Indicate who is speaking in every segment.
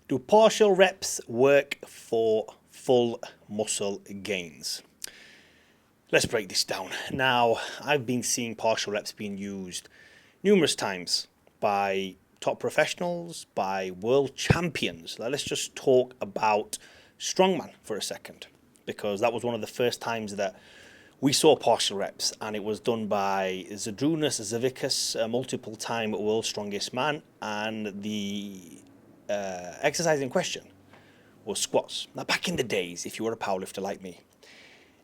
Speaker 1: Do partial reps work for full muscle gains? Let's break this down. Now, I've been seeing partial reps being used numerous times by top professionals, by world champions. Now, let's just talk about strongman for a second, because that was one of the first times that we saw partial reps, and it was done by Zydrunas Savickas, a multiple-time world's strongest man, and the exercise in question was squats. Now, back in the days, if you were a powerlifter like me,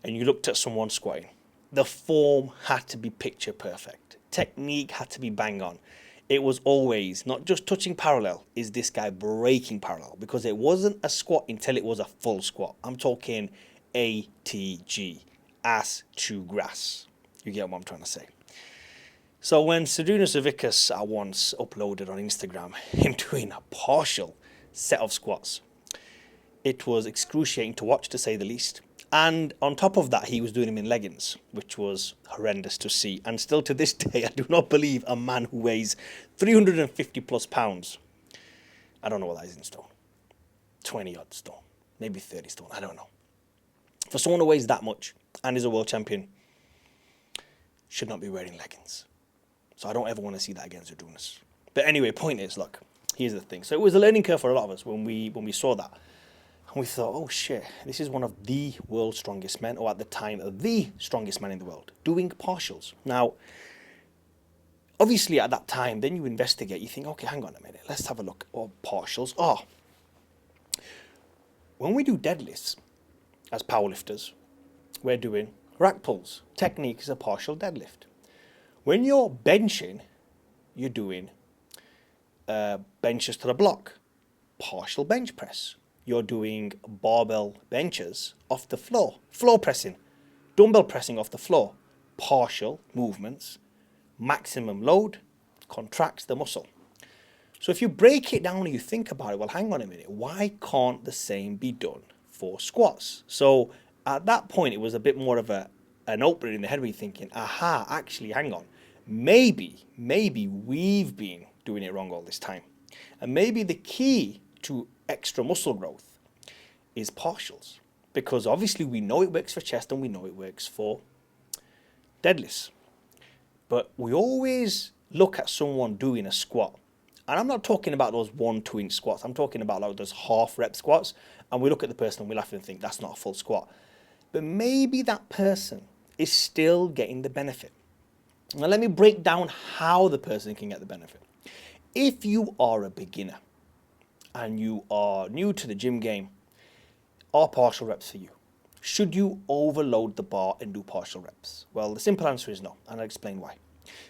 Speaker 1: and you looked at someone squatting, the form had to be picture perfect. Technique had to be bang on. It was always not just touching parallel, is this guy breaking parallel? Because it wasn't a squat until it was a full squat. I'm talking ATG, ass to grass. You get what I'm trying to say. So when Zydrunas Savickas once uploaded on Instagram him doing a partial set of squats, it was excruciating to watch, to say the least. And on top of that, he was doing them in leggings, which was horrendous to see. And still to this day, I do not believe a man who weighs 350 plus pounds, I don't know what that is in stone, 20 odd stone, maybe 30 stone, I don't know. For someone who weighs that much and is a world champion, should not be wearing leggings. So I don't ever want to see that against Zydrunas. But anyway, point is, look, here's the thing. So it was a learning curve for a lot of us when we saw that. And we thought, oh shit, this is one of the world's strongest men, or at the time, the strongest man in the world, doing partials. Now, obviously at that time, then you investigate, you think, okay, hang on a minute, let's have a look. Oh, partials. Oh, when we do deadlifts as powerlifters, we're doing rack pulls. Technique is a partial deadlift. When you're benching, you're doing benches to the block, partial bench press. You're doing barbell benches off the floor, floor pressing, dumbbell pressing off the floor, partial movements, maximum load, contracts the muscle. So if you break it down and you think about it, well, hang on a minute, why can't the same be done for squats? So at that point, it was a bit more of an opener in the head where you're thinking, aha, actually, hang on, maybe we've been doing it wrong all this time. And maybe the key to extra muscle growth is partials, because obviously we know it works for chest and we know it works for deadlifts, but we always look at someone doing a squat, and I'm not talking about those 1-2 inch squats, I'm talking about like those half rep squats, and we look at the person and we laugh and think that's not a full squat, but maybe that person is still getting the benefit. Now let me break down how the person can get the benefit. If you are a beginner and you are new to the gym game, are partial reps for you? Should you overload the bar and do partial reps? Well, the simple answer is no, and I'll explain why.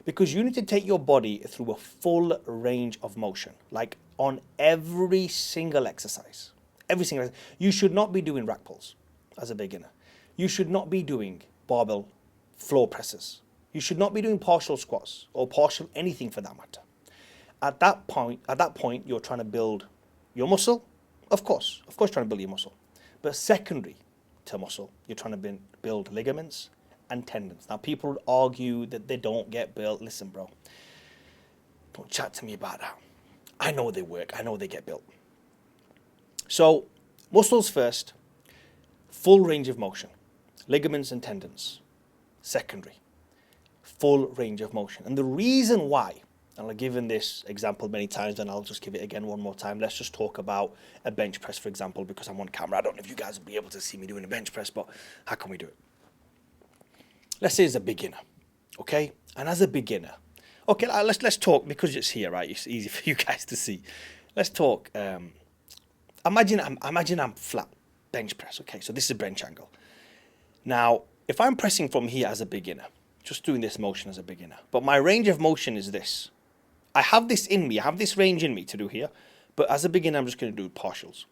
Speaker 1: Because you need to take your body through a full range of motion, like on every single exercise. Every single exercise. You should not be doing rack pulls as a beginner. You should not be doing barbell floor presses. You should not be doing partial squats or partial anything for that matter. At that point, you're trying to build your muscle, of course trying to build your muscle. But secondary to muscle, you're trying to build ligaments and tendons. Now, people argue that they don't get built. Listen, bro, don't chat to me about that. I know they work. I know they get built. So, muscles first, full range of motion. Ligaments and tendons, secondary. Full range of motion. And the reason why, and I've given this example many times, and I'll just give it again one more time. Let's just talk about a bench press, for example, because I'm on camera. I don't know if you guys will be able to see me doing a bench press, but how can we do it? Let's say as a beginner, okay? And as a beginner, okay, let's talk, because it's here, right? It's easy for you guys to see. Let's talk. Imagine I'm flat bench press, okay? So this is a bench angle. Now, if I'm pressing from here as a beginner, just doing this motion as a beginner, but my range of motion is this. I have this in me, I have this range in me to do here, but as a beginner, I'm just going to do partials.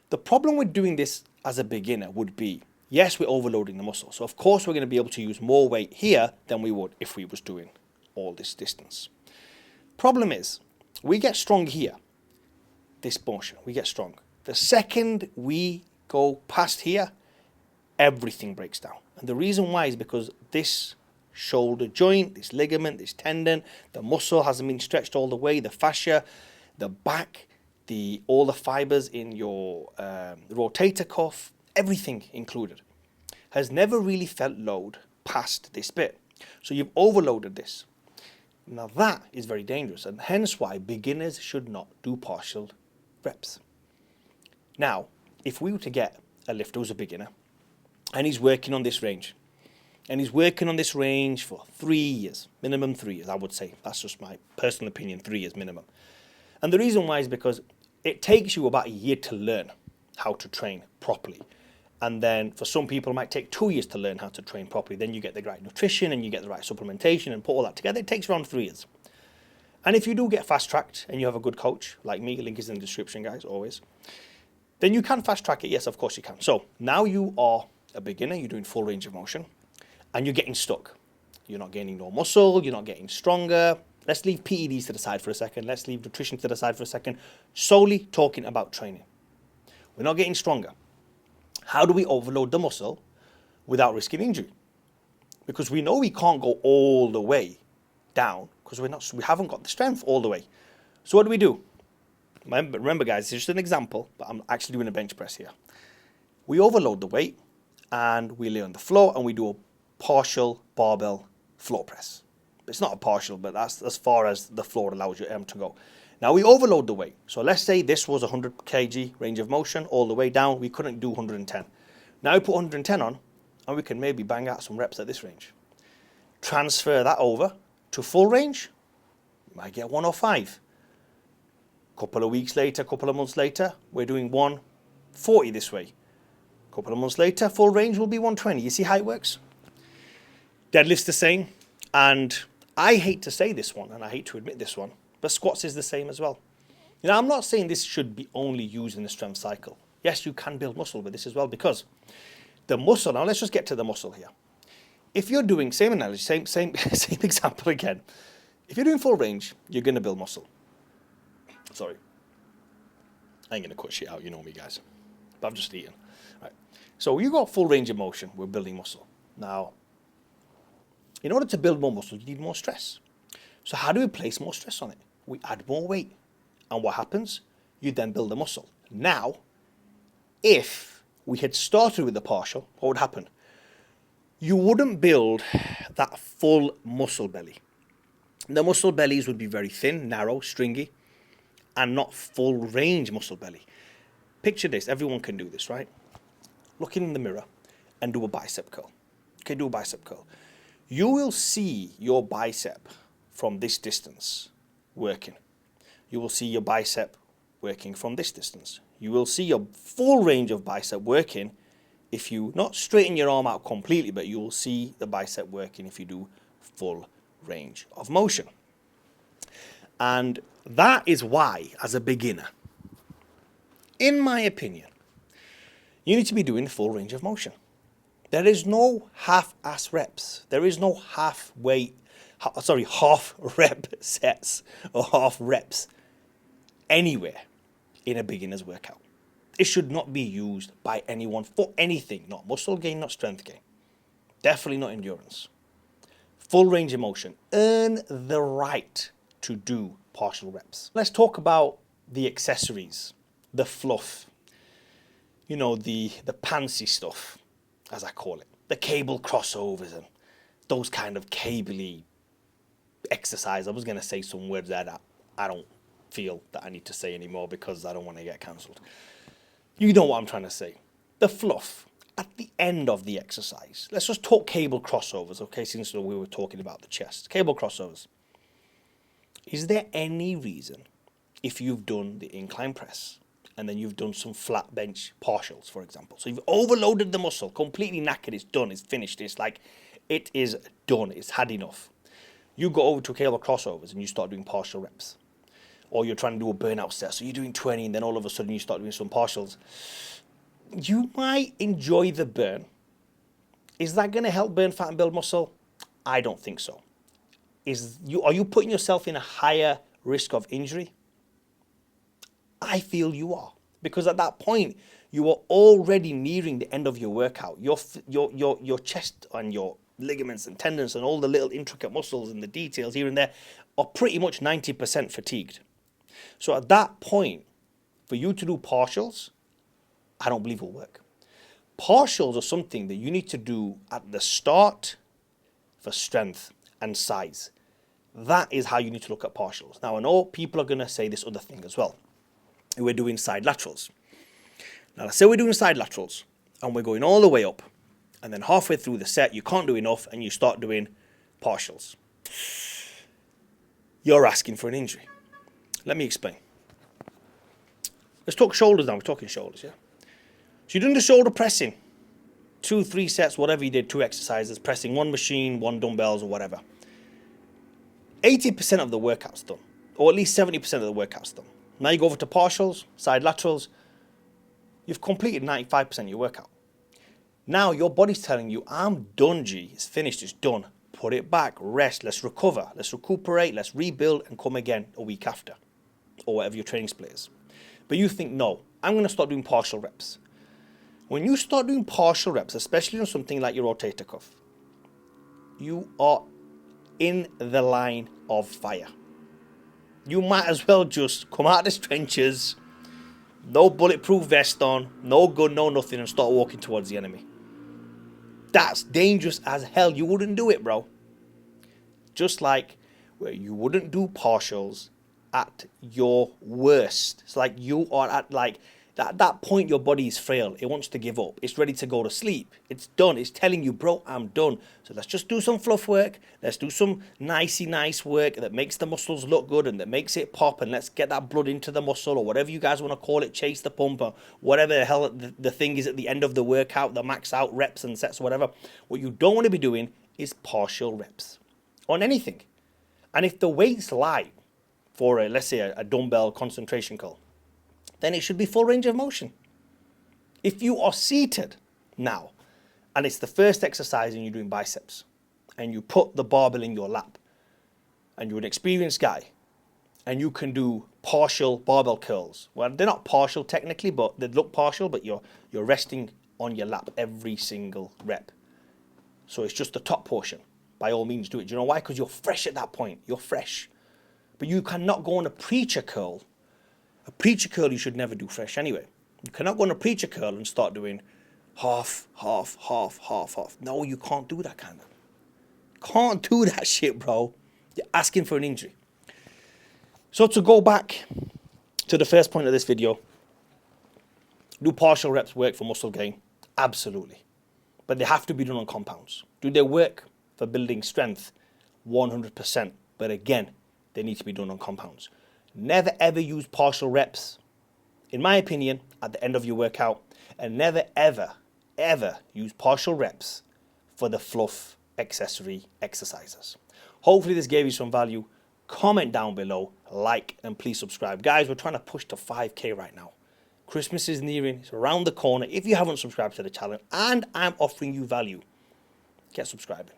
Speaker 1: The problem with doing this as a beginner would be, yes, we're overloading the muscle. So of course, we're going to be able to use more weight here than we would if we was doing all this distance. Problem is, we get strong here, this motion, we get strong. The second we go past here, everything breaks down. And the reason why is because this shoulder joint, this ligament, this tendon, the muscle hasn't been stretched all the way, the fascia, the back, all the fibers in your rotator cuff, everything included, has never really felt load past this bit. So you've overloaded this. Now that is very dangerous, and hence why beginners should not do partial reps. Now, if we were to get a lifter who's a beginner, and he's working on this range, and he's working on this range for 3 years, minimum 3 years, I would say. That's just my personal opinion, 3 years minimum. And the reason why is because it takes you about a year to learn how to train properly. And then for some people, it might take 2 years to learn how to train properly. Then you get the right nutrition and you get the right supplementation and put all that together. It takes around 3 years. And if you do get fast-tracked and you have a good coach, like me, link is in the description, guys, always, then you can fast-track it. Yes, of course you can. So now you are a beginner, you're doing full range of motion, and you're getting stuck. You're not gaining no muscle, you're not getting stronger. Let's leave PEDs to the side for a second. Let's leave nutrition to the side for a second. Solely talking about training. We're not getting stronger. How do we overload the muscle without risking injury? Because we know we can't go all the way down because we haven't got the strength all the way. So what do? Remember guys, it's just an example, but I'm actually doing a bench press here. We overload the weight and we lay on the floor and we do a partial barbell floor press. It's not a partial, but that's as far as the floor allows your arm to go. Now we overload the weight. So let's say this was 100 kg range of motion all the way down. We couldn't do 110. Now we put 110 on and we can maybe bang out some reps at this range. Transfer that over to full range. You might get 105. Couple of weeks later, couple of months later, we're doing 140 this way. Couple of months later, full range will be 120. You see how it works? Deadlift's the same. And I hate to say this one, and I hate to admit this one, but squats is the same as well. You know, I'm not saying this should be only used in the strength cycle. Yes, you can build muscle with this as well, because the muscle, now let's just get to the muscle here. If you're doing, same analogy, same example again. If you're doing full range, you're going to build muscle. Sorry. I ain't going to cut shit out, you know me guys. But I've just eaten. Right. So you got full range of motion, we're building muscle. Now, in order to build more muscle, you need more stress. So how do we place more stress on it? We add more weight. And what happens? You then build the muscle. Now, if we had started with the partial, what would happen? You wouldn't build that full muscle belly. The muscle bellies would be very thin, narrow, stringy, and not full range muscle belly. Picture this, everyone can do this, right? Look in the mirror and do a bicep curl. Okay, do a bicep curl. You will see your bicep from this distance working. You will see your bicep working from this distance. You will see your full range of bicep working if you not straighten your arm out completely, but you will see the bicep working if you do full range of motion. And that is why, as a beginner, in my opinion, you need to be doing full range of motion. There is no half-ass reps. There is no half rep sets or half reps anywhere in a beginner's workout. It should not be used by anyone for anything, not muscle gain, not strength gain. Definitely not endurance. Full range of motion. Earn the right to do partial reps. Let's talk about the accessories, the fluff, you know, the pantsy stuff, as I call it, the cable crossovers and those kind of cabley exercise. I was going to say some words that I don't feel that I need to say anymore because I don't want to get cancelled. You know what I'm trying to say. The fluff at the end of the exercise. Let's just talk cable crossovers, okay, since we were talking about the chest. Cable crossovers. Is there any reason, if you've done the incline press and then you've done some flat bench partials, for example, so you've overloaded the muscle, completely knackered, it's done, it's finished, it's like, it is done, it's had enough. You go over to cable crossovers and you start doing partial reps. Or you're trying to do a burnout set, so you're doing 20 and then all of a sudden you start doing some partials. You might enjoy the burn. Is that going to help burn fat and build muscle? I don't think so. Are you putting yourself in a higher risk of injury? I feel you are. Because at that point, you are already nearing the end of your workout. Your chest and your ligaments and tendons and all the little intricate muscles and the details here and there are pretty much 90% fatigued. So at that point, For you to do partials, I don't believe will work. Partials are something that you need to do at the start for strength and size. That is how you need to look at partials. Now, I know people are going to say this other thing as well. We're doing side laterals. Now, let's say we're doing side laterals and we're going all the way up. And then halfway through the set, you can't do enough and you start doing partials. You're asking for an injury. Let me explain. Let's talk shoulders now. We're talking shoulders, yeah? So you're doing the shoulder pressing. 2, 3 sets, whatever you did, 2 exercises, pressing 1 machine, 1 dumbbells or whatever. 80% of the workout's done. Or at least 70% of the workout's done. Now you go over to partials, side laterals. You've completed 95% of your workout. Now your body's telling you, I'm done, G. It's finished, it's done. Put it back, rest, let's recover, let's recuperate, let's rebuild and come again a week after. Or whatever your training split is. But you think, no, I'm going to start doing partial reps. When you start doing partial reps, especially on something like your rotator cuff, you are in the line of fire. You might as well just come out of the trenches, no bulletproof vest on, no gun, no nothing, and start walking towards the enemy. That's dangerous as hell. You wouldn't do it, bro. Just like where you wouldn't do partials at your worst. It's like you are at that point your body is frail. It wants to give up. It's ready to go to sleep. It's done. It's telling you, bro, I'm done. So let's just do some fluff work. Let's do some nice work that makes the muscles look good and that makes it pop, and let's get that blood into the muscle or whatever you guys want to call it, chase the pump or whatever the hell the thing is at the end of the workout, the max out reps and sets or whatever. What you don't want to be doing is partial reps on anything. And if the weight's light for let's say a dumbbell concentration curl, then it should be full range of motion. If you are seated now, and it's the first exercise and you're doing biceps, and you put the barbell in your lap, and you're an experienced guy, and you can do partial barbell curls. Well, they're not partial technically, but they look partial, but you're resting on your lap every single rep. So it's just the top portion. By all means, do it. Do you know why? Because you're fresh at that point. You're fresh. But you cannot go on a preacher curl. A preacher curl you should never do fresh anyway. You cannot go on a preacher curl and start doing half. No, you can't do that kind of. Can't do that shit, bro. You're asking for an injury. So to go back to the first point of this video, do partial reps work for muscle gain? Absolutely. But they have to be done on compounds. Do they work for building strength? 100%. But again, they need to be done on compounds. Never ever use partial reps, in my opinion, at the end of your workout. And never ever use partial reps for the fluff accessory exercises. Hopefully this gave you some value. Comment down below, like, and please subscribe. Guys, we're trying to push to 5K right now. Christmas is nearing, it's around the corner. If you haven't subscribed to the channel and I'm offering you value, get subscribing.